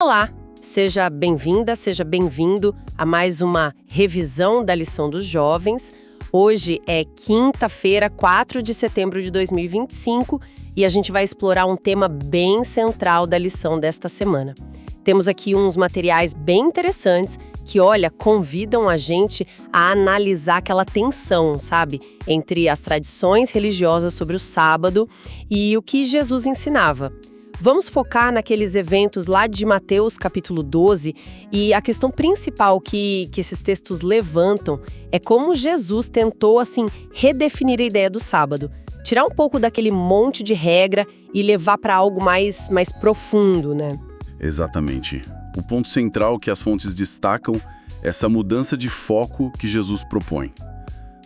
Olá, seja bem-vinda, seja bem-vindo a mais uma revisão da lição dos jovens. Hoje é quinta-feira, 4 de setembro de 2025 e a gente vai explorar um tema bem central da lição desta semana. Temos aqui uns materiais bem interessantes que, convidam a gente a analisar aquela tensão, sabe, entre as tradições religiosas sobre o sábado e o que Jesus ensinava. Vamos focar naqueles eventos lá de Mateus capítulo 12 e a questão principal que esses textos levantam é como Jesus tentou, redefinir a ideia do sábado, tirar um pouco daquele monte de regra e levar para algo mais profundo, né? Exatamente. O ponto central que as fontes destacam é essa mudança de foco que Jesus propõe.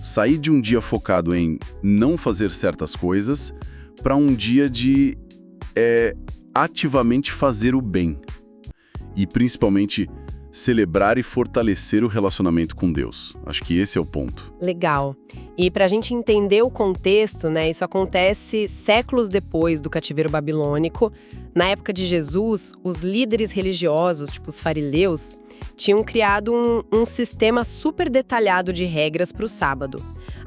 Sair de um dia focado em não fazer certas coisas para um dia de ativamente fazer o bem. E principalmente celebrar e fortalecer o relacionamento com Deus. Acho que esse é o ponto. Legal. E para a gente entender o contexto, né, isso acontece séculos depois do cativeiro babilônico. Na época de Jesus, os líderes religiosos, tipo os fariseus, tinham criado um sistema super detalhado de regras para o sábado.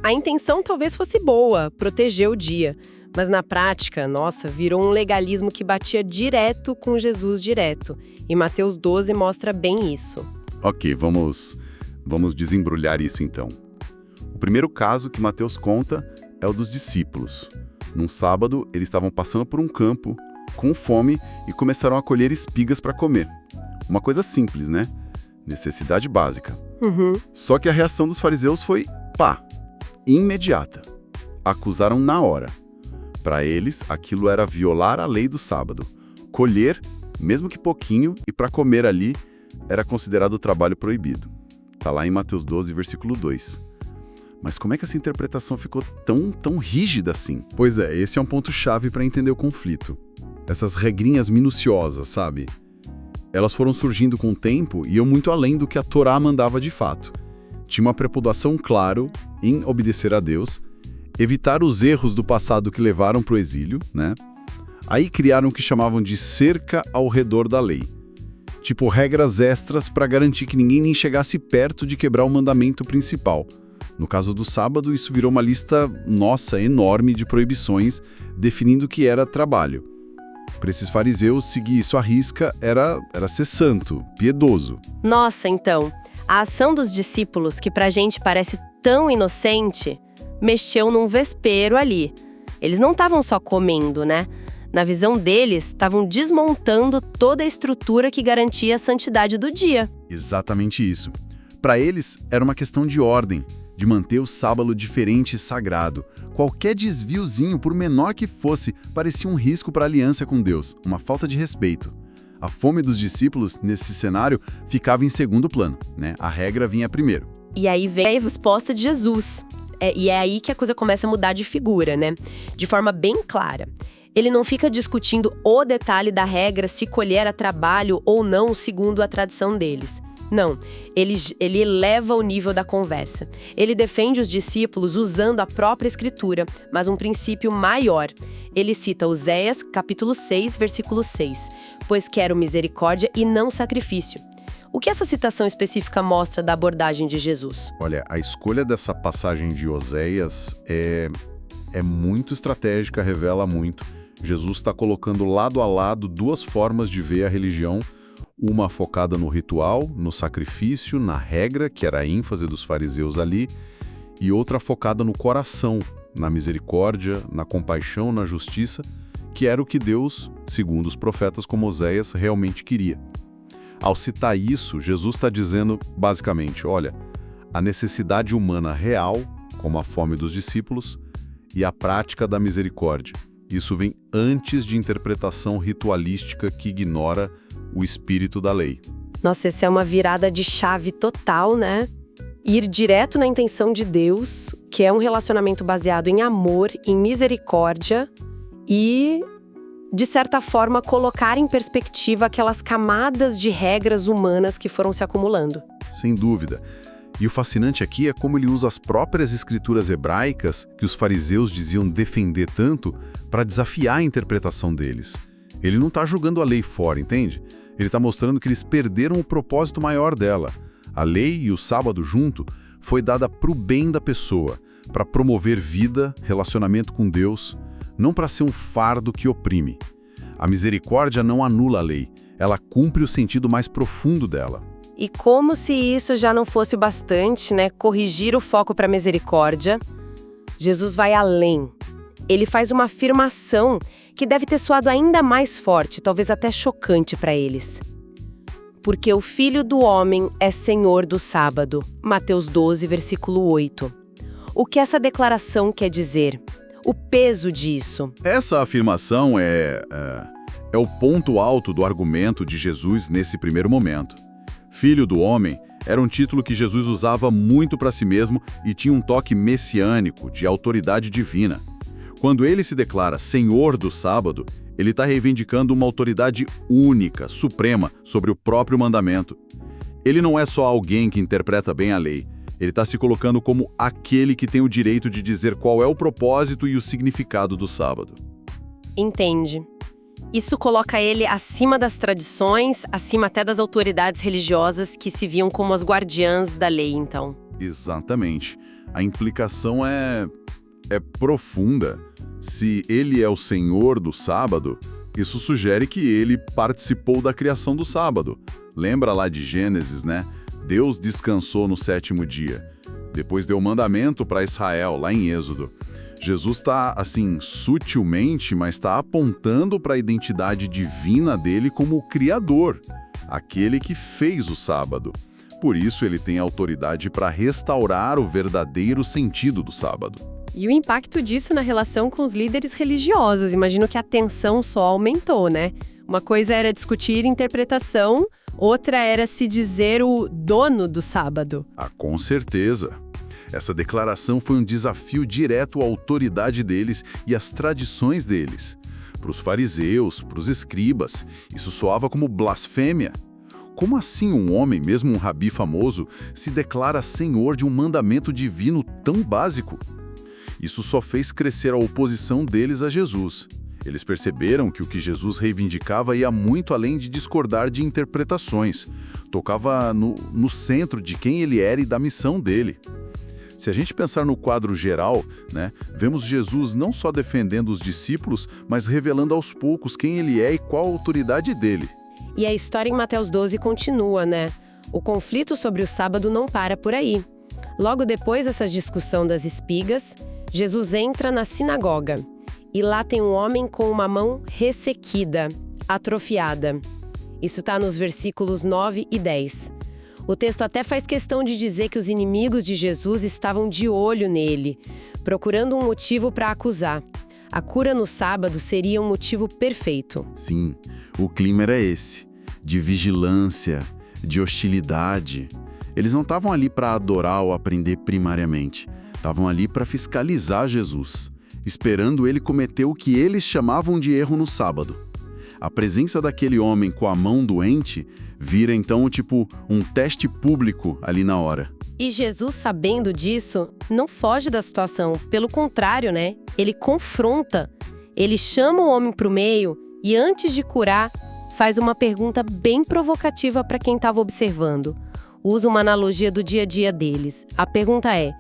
A intenção talvez fosse boa, proteger o dia. Mas na prática, virou um legalismo que batia direto com Jesus direto. E Mateus 12 mostra bem isso. Ok, vamos desembrulhar isso então. O primeiro caso que Mateus conta é o dos discípulos. Num sábado, eles estavam passando por um campo, com fome, e começaram a colher espigas para comer. Uma coisa simples, né? Necessidade básica. Só que a reação dos fariseus foi, imediata. Acusaram na hora. Para eles, aquilo era violar a lei do sábado. Colher, mesmo que pouquinho, e para comer ali, era considerado trabalho proibido. Está lá em Mateus 12, versículo 2. Mas como é que essa interpretação ficou tão rígida assim? Pois é, esse é um ponto-chave para entender o conflito. Essas regrinhas minuciosas, sabe? Elas foram surgindo com o tempo e iam muito além do que a Torá mandava de fato. Tinha uma preocupação, claro, em obedecer a Deus, evitar os erros do passado que levaram para o exílio, né? Aí criaram o que chamavam de cerca ao redor da lei. Tipo, regras extras para garantir que ninguém nem chegasse perto de quebrar o mandamento principal. No caso do sábado, isso virou uma lista, enorme de proibições, definindo o que era trabalho. Para esses fariseus, seguir isso à risca era ser santo, piedoso. Então, a ação dos discípulos, que pra gente parece tão inocente, mexeu num vespeiro ali. Eles não estavam só comendo, né? Na visão deles, estavam desmontando toda a estrutura que garantia a santidade do dia. Exatamente isso. Para eles, era uma questão de ordem, de manter o sábado diferente e sagrado. Qualquer desviozinho, por menor que fosse, parecia um risco para a aliança com Deus, uma falta de respeito. A fome dos discípulos, nesse cenário, ficava em segundo plano, né? A regra vinha primeiro. E aí vem a resposta de Jesus. E é aí que a coisa começa a mudar de figura, né? De forma bem clara. Ele não fica discutindo o detalhe da regra se colher era trabalho ou não segundo a tradição deles. Não, ele eleva o nível da conversa. Ele defende os discípulos usando a própria escritura, mas um princípio maior. Ele cita Oséias, capítulo 6, versículo 6. Pois quero misericórdia e não sacrifício. O que essa citação específica mostra da abordagem de Jesus? Olha, a escolha dessa passagem de Oséias é muito estratégica, revela muito. Jesus está colocando lado a lado duas formas de ver a religião, uma focada no ritual, no sacrifício, na regra, que era a ênfase dos fariseus ali, e outra focada no coração, na misericórdia, na compaixão, na justiça, que era o que Deus, segundo os profetas como Oséias, realmente queria. Ao citar isso, Jesus está dizendo, basicamente, a necessidade humana real, como a fome dos discípulos, e a prática da misericórdia. Isso vem antes de interpretação ritualística que ignora o espírito da lei. Essa é uma virada de chave total, né? Ir direto na intenção de Deus, que é um relacionamento baseado em amor, em misericórdia e, de certa forma, colocar em perspectiva aquelas camadas de regras humanas que foram se acumulando. Sem dúvida. E o fascinante aqui é como ele usa as próprias escrituras hebraicas que os fariseus diziam defender tanto para desafiar a interpretação deles. Ele não está jogando a lei fora, entende? Ele está mostrando que eles perderam o propósito maior dela. A lei e o sábado junto foi dada para o bem da pessoa, para promover vida, relacionamento com Deus, não para ser um fardo que oprime. A misericórdia não anula a lei, ela cumpre o sentido mais profundo dela. E como se isso já não fosse bastante, né? Corrigir o foco para a misericórdia, Jesus vai além. Ele faz uma afirmação que deve ter soado ainda mais forte, talvez até chocante para eles. Porque o Filho do Homem é Senhor do sábado. Mateus 12, versículo 8. O que essa declaração quer dizer? O peso disso. Essa afirmação é o ponto alto do argumento de Jesus nesse primeiro momento. Filho do Homem era um título que Jesus usava muito para si mesmo e tinha um toque messiânico, de autoridade divina. Quando ele se declara Senhor do sábado, ele está reivindicando uma autoridade única, suprema, sobre o próprio mandamento. Ele não é só alguém que interpreta bem a lei. Ele está se colocando como aquele que tem o direito de dizer qual é o propósito e o significado do sábado. Entende. Isso coloca ele acima das tradições, acima até das autoridades religiosas que se viam como as guardiãs da lei, então. Exatamente. A implicação é profunda. Se ele é o Senhor do sábado, isso sugere que ele participou da criação do sábado. Lembra lá de Gênesis, né? Deus descansou no 7º dia. Depois deu mandamento para Israel, lá em Êxodo. Jesus está, assim, sutilmente, mas está apontando para a identidade divina dele como o Criador, aquele que fez o sábado. Por isso ele tem autoridade para restaurar o verdadeiro sentido do sábado. E o impacto disso na relação com os líderes religiosos. Imagino que a tensão só aumentou, né? Uma coisa era discutir interpretação, outra era se dizer o dono do sábado. Ah, com certeza. Essa declaração foi um desafio direto à autoridade deles e às tradições deles. Para os fariseus, para os escribas, isso soava como blasfêmia. Como assim um homem, mesmo um rabi famoso, se declara senhor de um mandamento divino tão básico? Isso só fez crescer a oposição deles a Jesus. Eles perceberam que o que Jesus reivindicava ia muito além de discordar de interpretações. Tocava no centro de quem ele era e da missão dele. Se a gente pensar no quadro geral, né, vemos Jesus não só defendendo os discípulos, mas revelando aos poucos quem ele é e qual a autoridade dele. E a história em Mateus 12 continua, né? O conflito sobre o sábado não para por aí. Logo depois dessa discussão das espigas, Jesus entra na sinagoga. E lá tem um homem com uma mão ressequida, atrofiada. Isso está nos versículos 9 e 10. O texto até faz questão de dizer que os inimigos de Jesus estavam de olho nele, procurando um motivo para acusar. A cura no sábado seria um motivo perfeito. Sim, o clima era esse, de vigilância, de hostilidade. Eles não estavam ali para adorar ou aprender primariamente. Estavam ali para fiscalizar Jesus, esperando ele cometer o que eles chamavam de erro no sábado. A presença daquele homem com a mão doente vira então tipo um teste público ali na hora. E Jesus, sabendo disso, não foge da situação. Pelo contrário, né? Ele confronta. Ele chama o homem para o meio e, antes de curar, faz uma pergunta bem provocativa para quem estava observando. Usa uma analogia do dia a dia deles. A pergunta é: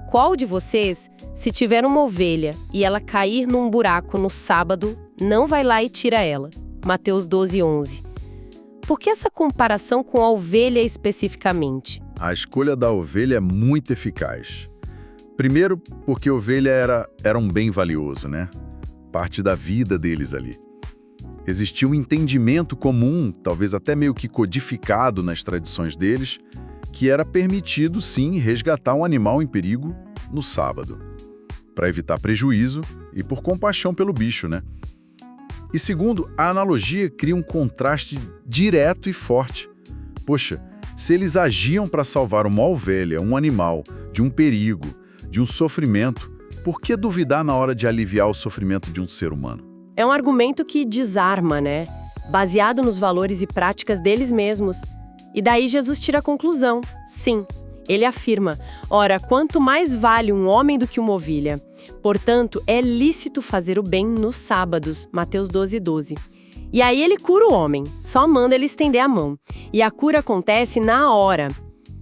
qual de vocês, se tiver uma ovelha e ela cair num buraco no sábado, não vai lá e tira ela? Mateus 12, 11. Por que essa comparação com a ovelha especificamente? A escolha da ovelha é muito eficaz. Primeiro, porque a ovelha era um bem valioso, né? Parte da vida deles ali. Existia um entendimento comum, talvez até meio que codificado nas tradições deles, que era permitido, sim, resgatar um animal em perigo no sábado, para evitar prejuízo e por compaixão pelo bicho, né? E segundo, a analogia cria um contraste direto e forte. Poxa, se eles agiam para salvar uma ovelha, um animal, de um perigo, de um sofrimento, por que duvidar na hora de aliviar o sofrimento de um ser humano? É um argumento que desarma, né? Baseado nos valores e práticas deles mesmos. E daí Jesus tira a conclusão. Sim, ele afirma: ora, quanto mais vale um homem do que uma ovelha. Portanto, é lícito fazer o bem nos sábados. Mateus 12, 12. E aí ele cura o homem, só manda ele estender a mão. E a cura acontece na hora.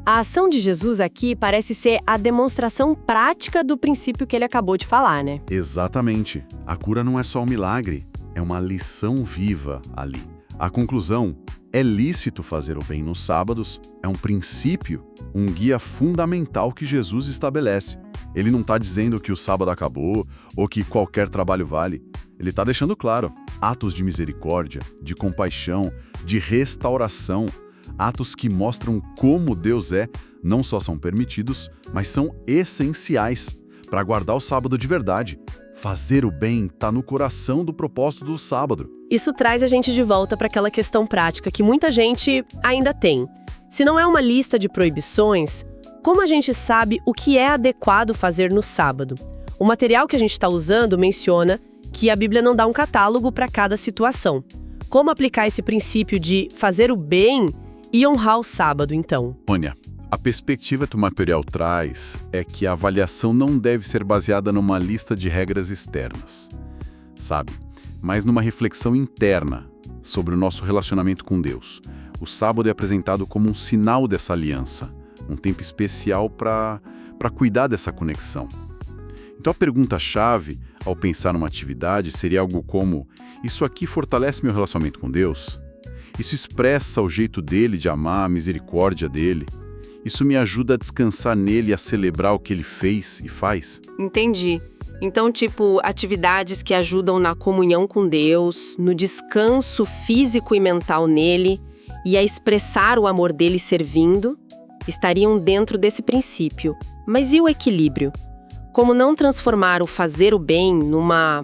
A ação de Jesus aqui parece ser a demonstração prática do princípio que ele acabou de falar, né? Exatamente. A cura não é só um milagre, é uma lição viva ali. A conclusão: é lícito fazer o bem nos sábados, é um princípio, um guia fundamental que Jesus estabelece. Ele não está dizendo que o sábado acabou ou que qualquer trabalho vale. Ele está deixando claro: atos de misericórdia, de compaixão, de restauração, atos que mostram como Deus é, não só são permitidos, mas são essenciais para guardar o sábado de verdade. Fazer o bem está no coração do propósito do sábado. Isso traz a gente de volta para aquela questão prática que muita gente ainda tem. Se não é uma lista de proibições, como a gente sabe o que é adequado fazer no sábado? O material que a gente está usando menciona que a Bíblia não dá um catálogo para cada situação. Como aplicar esse princípio de fazer o bem e honrar o sábado, então? Olha, a perspectiva que o material traz é que a avaliação não deve ser baseada numa lista de regras externas, sabe? Mas numa reflexão interna sobre o nosso relacionamento com Deus. O sábado é apresentado como um sinal dessa aliança, um tempo especial para cuidar dessa conexão. Então a pergunta-chave ao pensar numa atividade seria algo como: isso aqui fortalece meu relacionamento com Deus? Isso expressa o jeito dele de amar, a misericórdia dele? Isso me ajuda a descansar nele e a celebrar o que ele fez e faz? Entendi. Então, tipo, atividades que ajudam na comunhão com Deus, no descanso físico e mental nele e a expressar o amor dele servindo, estariam dentro desse princípio. Mas e o equilíbrio? Como não transformar o fazer o bem numa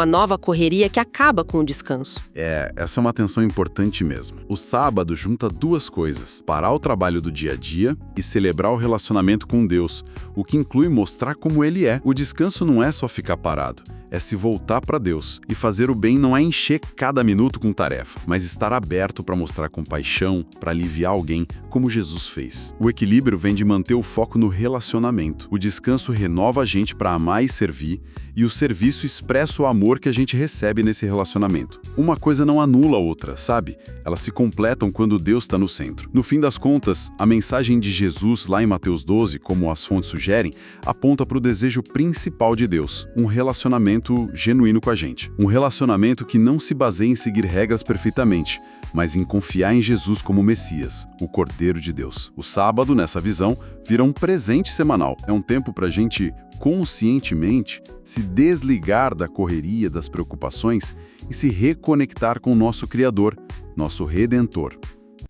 nova correria que acaba com o descanso? Essa é uma atenção importante mesmo. O sábado junta duas coisas: parar o trabalho do dia a dia e celebrar o relacionamento com Deus, o que inclui mostrar como Ele é. O descanso não é só ficar parado, é se voltar para Deus. E fazer o bem não é encher cada minuto com tarefa, mas estar aberto para mostrar compaixão, para aliviar alguém, como Jesus fez. O equilíbrio vem de manter o foco no relacionamento. O descanso renova a gente para amar e servir, e o serviço expressa o amor que a gente recebe nesse relacionamento. Uma coisa não anula a outra, sabe? Elas se completam quando Deus está no centro. No fim das contas, a mensagem de Jesus lá em Mateus 12, como as fontes sugerem, aponta para o desejo principal de Deus: um relacionamento genuíno com a gente. Um relacionamento que não se baseia em seguir regras perfeitamente, mas em confiar em Jesus como Messias, o Cordeiro de Deus. O sábado, nessa visão, vira um presente semanal. É um tempo para a gente conscientemente se desligar da correria, das preocupações e se reconectar com o nosso Criador, nosso Redentor.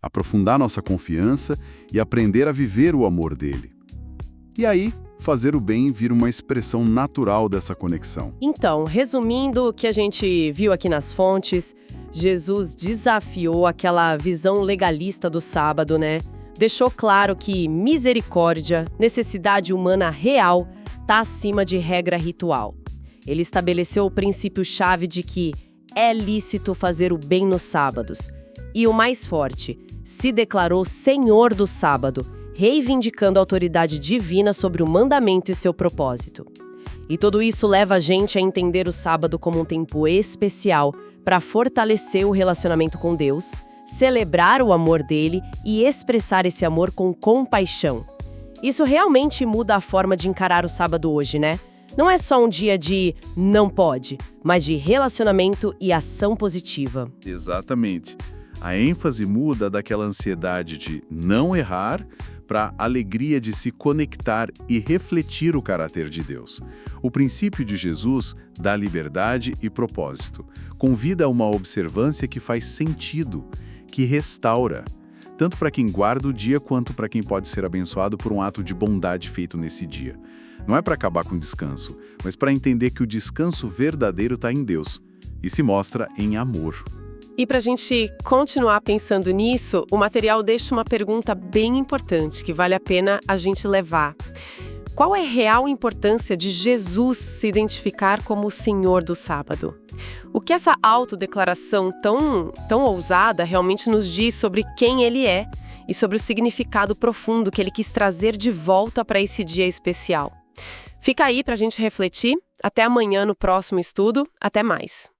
Aprofundar nossa confiança e aprender a viver o amor dele. E aí, fazer o bem vira uma expressão natural dessa conexão. Então, resumindo o que a gente viu aqui nas fontes, Jesus desafiou aquela visão legalista do sábado, né? Deixou claro que misericórdia, necessidade humana real, está acima de regra ritual. Ele estabeleceu o princípio-chave de que é lícito fazer o bem nos sábados. E o mais forte, se declarou Senhor do sábado, reivindicando a autoridade divina sobre o mandamento e seu propósito. E tudo isso leva a gente a entender o sábado como um tempo especial para fortalecer o relacionamento com Deus, celebrar o amor dele e expressar esse amor com compaixão. Isso realmente muda a forma de encarar o sábado hoje, né? Não é só um dia de não pode, mas de relacionamento e ação positiva. Exatamente. A ênfase muda daquela ansiedade de não errar para a alegria de se conectar e refletir o caráter de Deus. O princípio de Jesus dá liberdade e propósito. Convida a uma observância que faz sentido, que restaura, tanto para quem guarda o dia quanto para quem pode ser abençoado por um ato de bondade feito nesse dia. Não é para acabar com o descanso, mas para entender que o descanso verdadeiro está em Deus e se mostra em amor. E para a gente continuar pensando nisso, o material deixa uma pergunta bem importante que vale a pena a gente levar. Qual é a real importância de Jesus se identificar como o Senhor do sábado? O que essa autodeclaração tão ousada realmente nos diz sobre quem Ele é e sobre o significado profundo que Ele quis trazer de volta para esse dia especial? Fica aí para a gente refletir. Até amanhã no próximo estudo. Até mais!